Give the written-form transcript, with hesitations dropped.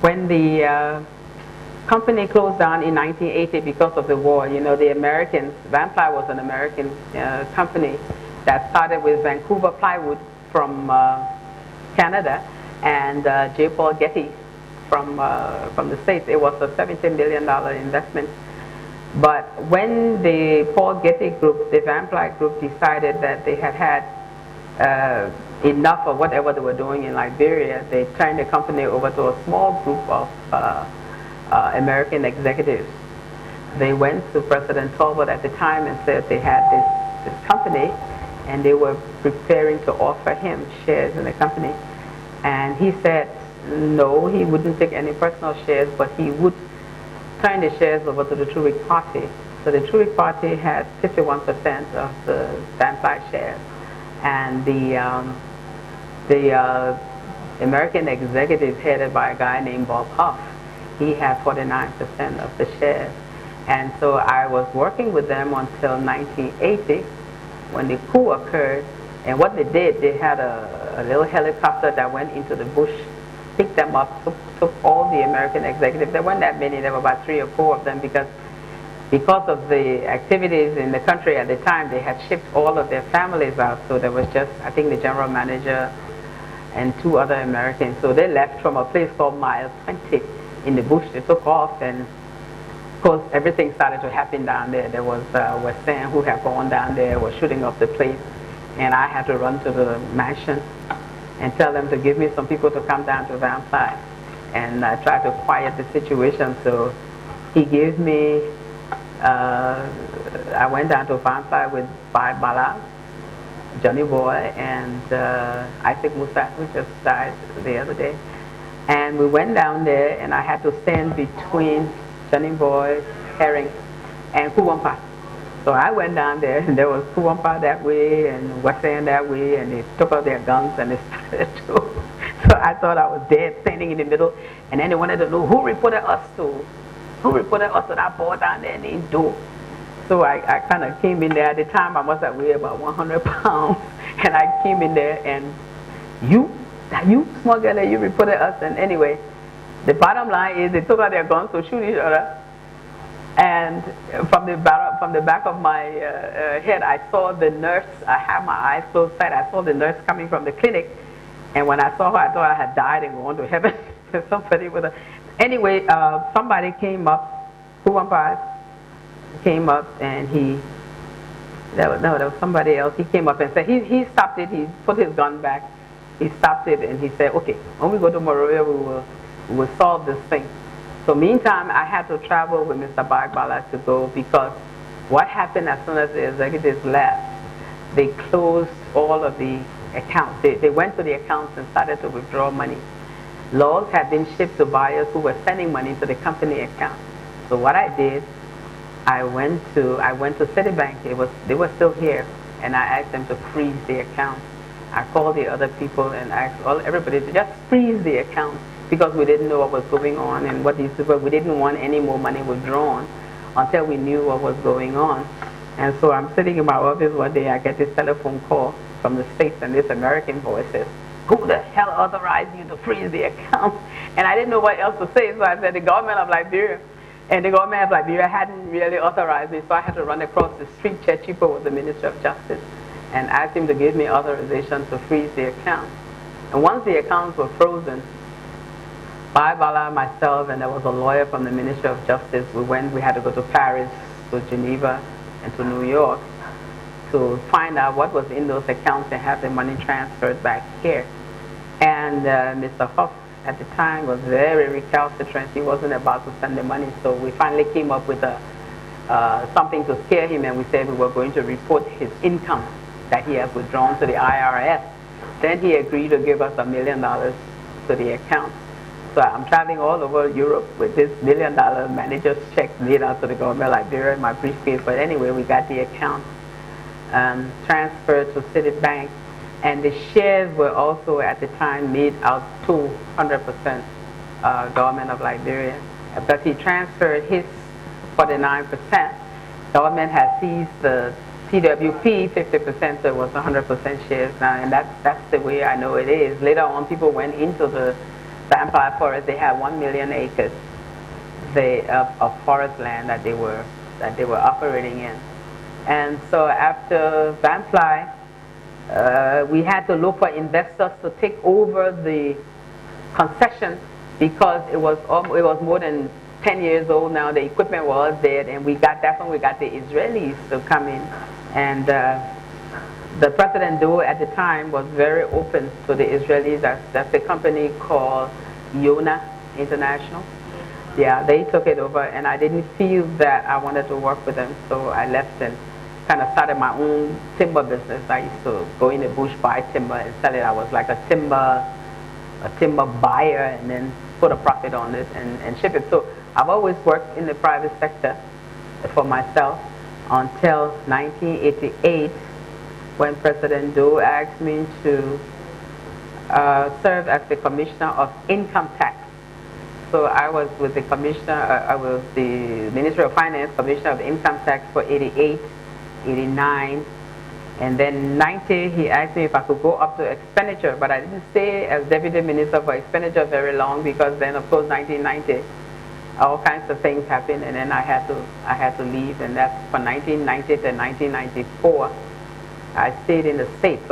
When the company closed down in 1980 because of the war, you know, the Americans, Vanply was an American company that started with Vancouver plywood from Canada, and J. Paul Getty from the States. It was a $17 million investment. But when the Paul Getty group, the Vanply group, decided that they had enough of whatever they were doing in Liberia, they turned the company over to a small group of American executives. They went to President Sirleaf at the time and said they had this company, and they were preparing to offer him shares in the company. And he said no, he wouldn't take any personal shares, but he would turn the shares over to the Truick Party. So the Truick Party has 51% of the Vanply shares, and the American executive headed by a guy named Bob Huff, he had 49% of the shares. And so I was working with them until 1980 when the coup occurred. And what they did, they had a little helicopter that went into the bush, picked them up, took all the American executives. There weren't that many, there were about 3 or 4 of them, because of the activities in the country at the time, they had shipped all of their families out. So there was just, I think, the general manager and 2 other Americans. So they left from a place called Mile 20 in the bush. They took off, and of course everything started to happen down there. There was West End who had gone down there, was shooting up the place, and I had to run to the mansion and tell them to give me some people to come down to Vanply and try to quiet the situation. So he gave me, I went down to Vanply with Deborah Malac, Johnny Boy, and Isaac Musa, who just died the other day. And we went down there, and I had to stand between Johnny Boy, Herring, and Kuwampa. So I went down there, and there was Kuwampa that way, and West End that way, and they took out their guns, and they started to. So I thought I was dead, standing in the middle, and then they wanted to know who reported us to that board down there, and they do. So I kind of came in there. At the time, I must have weighed about 100 pounds, and I came in there, and you small girl, you reported us. And anyway, the bottom line is they took out their guns to shoot each other. And from the back of my head, I saw the nurse. I had my eyes closed tight. I saw the nurse coming from the clinic. And when I saw her, I thought I had died and gone to heaven. Somebody with a... Anyway, somebody came up, came up, and there was somebody else. He came up and said, he stopped it. He put his gun back. He stopped it, and he said, okay, when we go to Monrovia, we will solve this thing. So meantime, I had to travel with Mr. Bagbala to go, because what happened as soon as the executives left, they closed all of the accounts. They went to the accounts and started to withdraw money. Laws had been shipped to buyers who were sending money to the company account. So what I did, I went to Citibank. They were still here, and I asked them to freeze the account. I called the other people and asked everybody to just freeze the account, because we didn't know what was going on and what these people, we didn't want any more money withdrawn until we knew what was going on. And so I'm sitting in my office one day, I get this telephone call from the States, and this American boy says, who the hell authorized you to freeze the account? And I didn't know what else to say, so I said, the government of Liberia. And the government of Liberia hadn't really authorized me, so I had to run across the street. Chechipo was the Minister of Justice, and asked him to give me authorization to freeze the account. And once the accounts were frozen, Bagbala, myself, and there was a lawyer from the Ministry of Justice, we had to go to Paris, to Geneva, and to New York to find out what was in those accounts and have the money transferred back here. And Mr. Huff at the time was very recalcitrant. He wasn't about to send the money, so we finally came up with something to scare him, and we said we were going to report his income that he has withdrawn to the IRS. Then he agreed to give us $1 million to the account. So I'm traveling all over Europe with this $1 million manager's check laid out to the government of Liberia in my briefcase. But anyway, we got the account transferred to Citibank, and the shares were also at the time made out to 100% government of Liberia. But he transferred his 49%. Government has seized the TWP 50%, so it was 100% shares now, and that's the way I know it is. Later on, people went into the Vampire Forest, they had 1 million acres of forest land that they were operating in. And so after Vanply, we had to look for investors to take over the concession because it was more than 10 years old now. The equipment was dead, and that's when we got the Israelis to come in. And the President Doe at the time was very open to the Israelis. That's a company called Yona International. Yeah, they took it over, and I didn't feel that I wanted to work with them, so I left and kind of started my own timber business. I used to go in the bush, buy timber, and sell it. I was like a timber buyer, and then put a profit on it and ship it. So I've always worked in the private sector for myself until 1988, when President Doe asked me to serve as the Commissioner of Income Tax. So I was with the Commissioner, I was the Ministry of Finance Commissioner of Income Tax for 88, 89, and then 90 he asked me if I could go up to expenditure, but I didn't stay as Deputy Minister for expenditure very long, because then of course 1990 all kinds of things happened, and then I had to leave, and that's from 1990 to 1994 I stayed in the States.